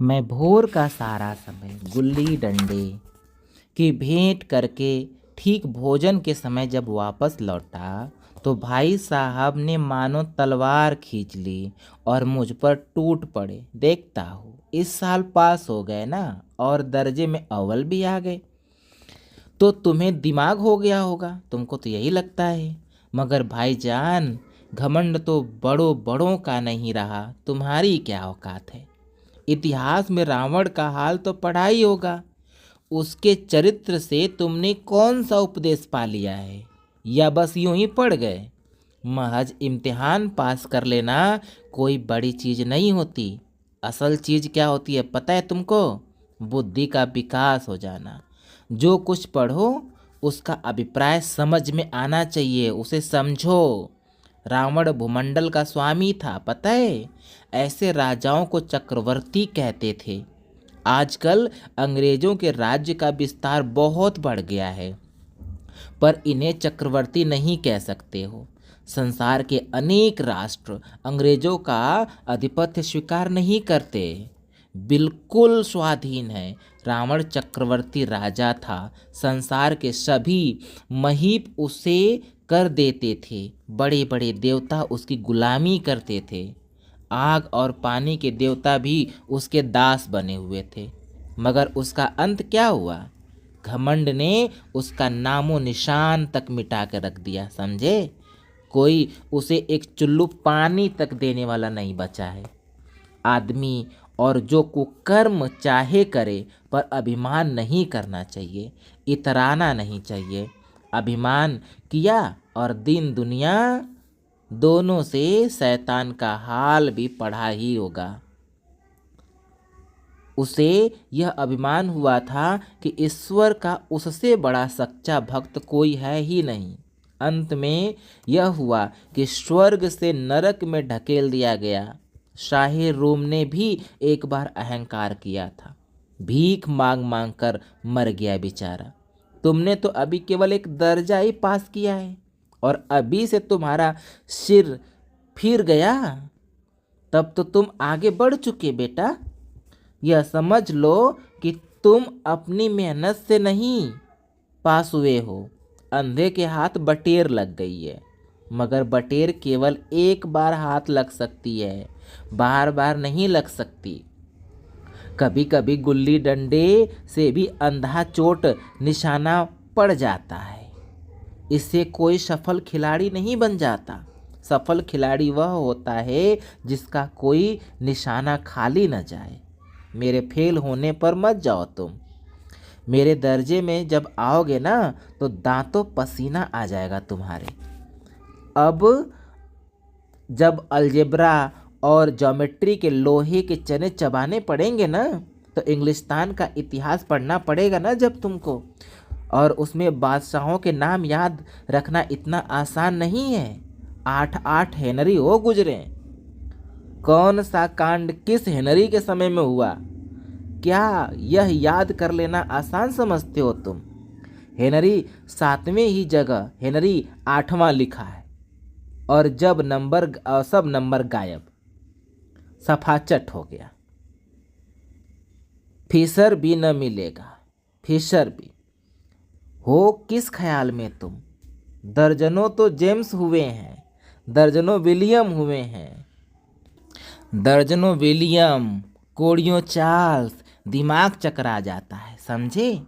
मैं भोर का सारा समय गुल्ली डंडे की भेंट करके ठीक भोजन के समय जब वापस लौटा तो भाई साहब ने मानो तलवार खींच ली और मुझ पर टूट पड़े। देखता हूँ इस साल पास हो गए ना, और दर्जे में अव्वल भी आ गए। तो तुम्हें दिमाग हो गया होगा, तुमको तो यही लगता है। मगर भाईजान, घमंड तो बड़ों बड़ों का नहीं रहा, तुम्हारी क्या औकात है। इतिहास में रावण का हाल तो पढ़ा ही होगा। उसके चरित्र से तुमने कौन सा उपदेश पा लिया है, या बस यूं ही पढ़ गए। महज इम्तिहान पास कर लेना कोई बड़ी चीज नहीं होती। असल चीज क्या होती है पता है तुमको? बुद्धि का विकास हो जाना। जो कुछ पढ़ो उसका अभिप्राय समझ में आना चाहिए, उसे समझो। रावण भूमंडल का स्वामी था, पता है? ऐसे राजाओं को चक्रवर्ती कहते थे। आजकल अंग्रेजों के राज्य का विस्तार बहुत बढ़ गया है, पर इन्हें चक्रवर्ती नहीं कह सकते हो। संसार के अनेक राष्ट्र अंग्रेजों का आधिपत्य स्वीकार नहीं करते, बिल्कुल स्वाधीन है। रावण चक्रवर्ती राजा था, संसार के सभी महीप उसे कर देते थे। बड़े बड़े देवता उसकी गुलामी करते थे। आग और पानी के देवता भी उसके दास बने हुए थे। मगर उसका अंत क्या हुआ? घमंड ने उसका नामो निशान तक मिटा कर रख दिया, समझे? कोई उसे एक चुल्लू पानी तक देने वाला नहीं बचा है। आदमी और जो कुकर्म चाहे करे, पर अभिमान नहीं करना चाहिए, इतराना नहीं चाहिए। अभिमान किया और दीन दुनिया दोनों से शैतान का हाल भी पढ़ा ही होगा। उसे यह अभिमान हुआ था कि ईश्वर का उससे बड़ा सच्चा भक्त कोई है ही नहीं। अंत में यह हुआ कि स्वर्ग से नरक में ढकेल दिया गया। शाही रोम ने भी एक बार अहंकार किया था, भीख मांग मांग कर मर गया बेचारा। तुमने तो अभी केवल एक दर्जा ही पास किया है, और अभी से तुम्हारा सिर फिर गया। तब तो तुम आगे बढ़ चुके बेटा। यह समझ लो कि तुम अपनी मेहनत से नहीं पास हुए हो। अंधे के हाथ बटेर लग गई है, मगर बटेर केवल एक बार हाथ लग सकती है, बार बार नहीं लग सकती। कभी कभी गुल्ली डंडे से भी अंधा चोट निशाना पड़ जाता है। इससे कोई सफल खिलाड़ी नहीं बन जाता। सफल खिलाड़ी वह होता है जिसका कोई निशाना खाली न जाए। मेरे फेल होने पर मत जाओ तुम। मेरे दर्जे में जब आओगे ना, तो दांतों पसीना आ जाएगा तुम्हारे। अब जब अलजेब्रा और ज्योमेट्री के लोहे के चने चबाने पड़ेंगे ना, तो इंग्लिस्तान का इतिहास पढ़ना पड़ेगा ना जब तुमको। और उसमें बादशाहों के नाम याद रखना इतना आसान नहीं है। 8 हेनरी हो गुजरे। कौन सा कांड किस हेनरी के समय में हुआ, क्या यह याद कर लेना आसान समझते हो तुम? हेनरी 7वें ही जगह हेनरी 8वां लिखा है, और जब सब नंबर गायब, सफाचट हो गया। फिशर भी न मिलेगा। फिशर भी हो किस ख्याल में तुम? दर्जनों तो जेम्स हुए हैं, दर्जनों विलियम हुए हैं, दर्जनों विलियम, कोड़ियों चार्ल्स। दिमाग चकरा जाता है, समझे?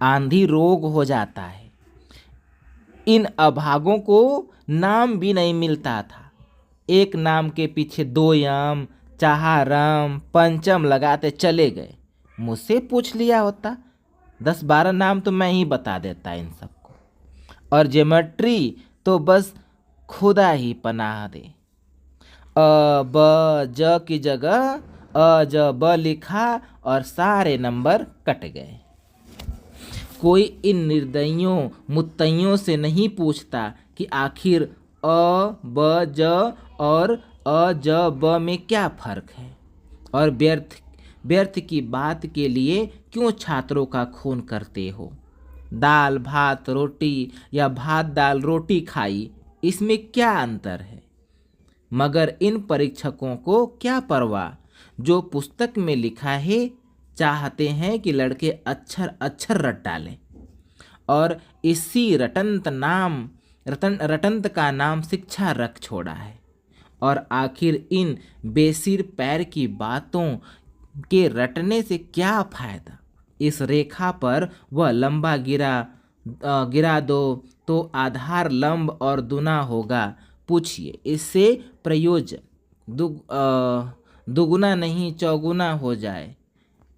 आंधी रोग हो जाता है। इन अभागों को नाम भी नहीं मिलता था। एक नाम के पीछे 2 यम, चाहारम, पंचम लगाते चले गए। मुझसे पूछ लिया होता, 10-12 नाम तो मैं ही बता देता इन सबको। और ज्योमेट्री तो बस खुदा ही पनाह दे। अ ब ज की जगह अ ज ब लिखा और सारे नंबर कट गए। कोई इन निर्दयियों मुत्तइयों से नहीं पूछता कि आखिर अ ब ज और अ ज ब में क्या फर्क है, और व्यर्थ की बात के लिए क्यों छात्रों का खून करते हो। दाल भात रोटी या भात दाल रोटी खाई, इसमें क्या अंतर है? मगर इन परीक्षकों को क्या परवाह, जो पुस्तक में लिखा है चाहते हैं कि लड़के अक्षर अक्षर रट डालें और इसी रटंत का नाम शिक्षा रख छोड़ा है। और आखिर इन बेसिर पैर की बातों के रटने से क्या फायदा। इस रेखा पर वह लंबा गिरा दो तो आधार लंब और दुना होगा। पूछिए इससे प्रयोजन दुगुना नहीं चौगुना हो जाए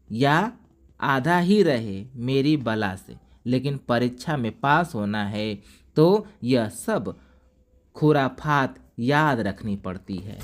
या आधा ही रहे मेरी बला से। लेकिन परीक्षा में पास होना है तो यह सब खुराफात याद रखनी पड़ती है।